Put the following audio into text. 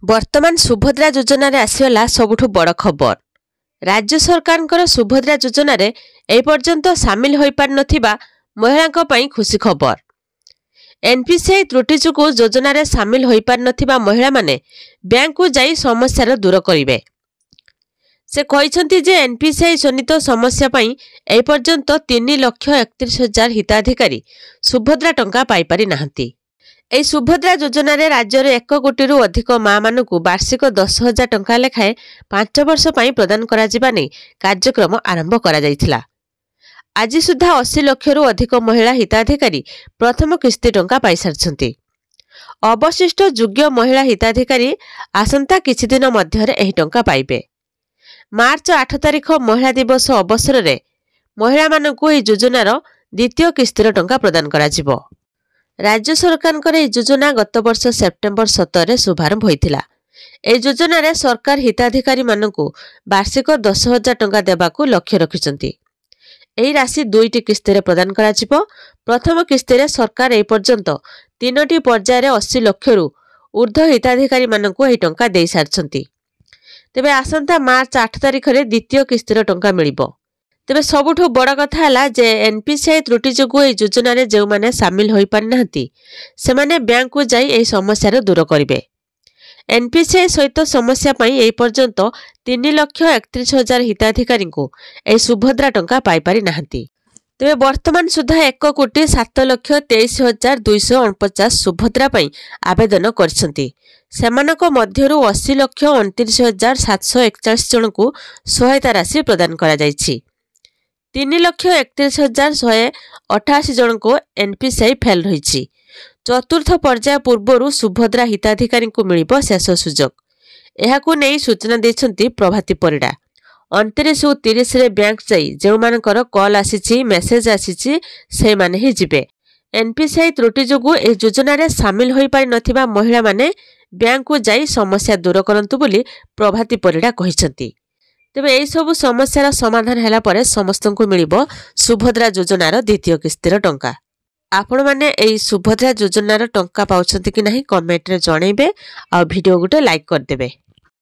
वर्तमान सुभद्रा योजना रे आसीगला सबुठु बड़ खबर। राज्य सरकार सुभद्रा योजना रे ए पर्यंत सामिल होई पार नथिबा महिलांक पई खुशी खबर। एनपीसीआई त्रुटि जुगु योजना रे सामिल होई पार नथिबा महिला माने बैंक को जाई समस्या दूर करिवे। से कहिसंती जे एनपीसीआई जनित समस्या पई ए पर्यंत 3,31,000 हिताधिकारी सुभद्रा टंका पाई पारि नाहंती। ए सुभद्रा योजना रे राज्य रे 1 कोटी रु अधिक मां मानकु वार्षिक 10,000 टंका लेखाए 5 वर्ष पई प्रदान करा जिबा नै कार्यक्रम आरंभ करा जायथिला। आज सुधा 80 लाख रु अधिक महिला हिताधिकारी प्रथम किस्ती टंका पाई सारछंती। अवशिष्ट योग्य महिला हिताधिकारी आसंता किछि दिन मध्यरे एही टंका पाइबे। मार्च 8 तारिख महिला दिवस अवसर रे महिला मानकु ए योजनार द्वितीय किस्तीर टंका प्रदान करा जिवो। राज्य सरकार योजना गत वर्ष सेप्टेम्बर 17 रे शुभारंभ होइथिला। ए योजना रे सरकार हिताधिकारी मानकु वार्षिक 10,000 टंका देबाकू लक्ष्य रखिसंती। एही राशि 2टी किस्ती रे प्रदान करा जिवो। प्रथम किस्ती रे सरकार ए पर्यंत 3टी पर्याय रे 80 लाख रु ऊर्ध्व हिताधिकारी मानकु एही टंका देई सारछंती। तेबे आसंता मार्च 8 तारिख रे द्वितीय किस्तीर टंका मिलिबो। तेबे सबुठु बड़ कथा हला जे एनपीसीआई त्रुटि जोगु ए योजना रे जेउ माने शामिल होई पारि नाहंती से माने बैंक को जाई ए समस्या दूर करिवे। एनपीसीआई सहित समस्या पई ए पर्यंत 3,31,000 हिताधिकारी को ए सुभद्रा टंका पाई पारि नाहंती। तेबे वर्तमान सुधा 1,07,23,249 सुभद्रा पई आवेदन करछंती। सेमानको मध्यरु 80,29,741 जन को सहायता राशि प्रदान करा जायछि। 3,31,188 जन को एनपीसीआई फेल रही। चतुर्थ पर्याय पूर्वरु सुभद्रा हिताधिकारी को मिलिबो शेष सुजोग। एहाकु नै सूचना दैछंती प्रभाती परिडा। 29 उ 30 रे बैंक जाई जेउ मानकर कॉल आसीछि मेसेज आसीछि से माने ही जिबे। एनपीसीआई त्रुटि जोगु ए योजना रे शामिल होई पारि नथिबा महिला माने बैंक को जाई समस्या दूर करंतु बोली प्रभाती परिडा कहिसंती। तेबे एई सब समस्यार समाधान हैला परे समस्तंकु मिलिबो सुभद्रा योजनार द्वितीय किस्तीर टंका। आपण माने एई सुभद्रा योजनार टंका पाउछंती कि नाही कमेंट रे जणैबे आ वीडियो गुटे लाइक कर देबे।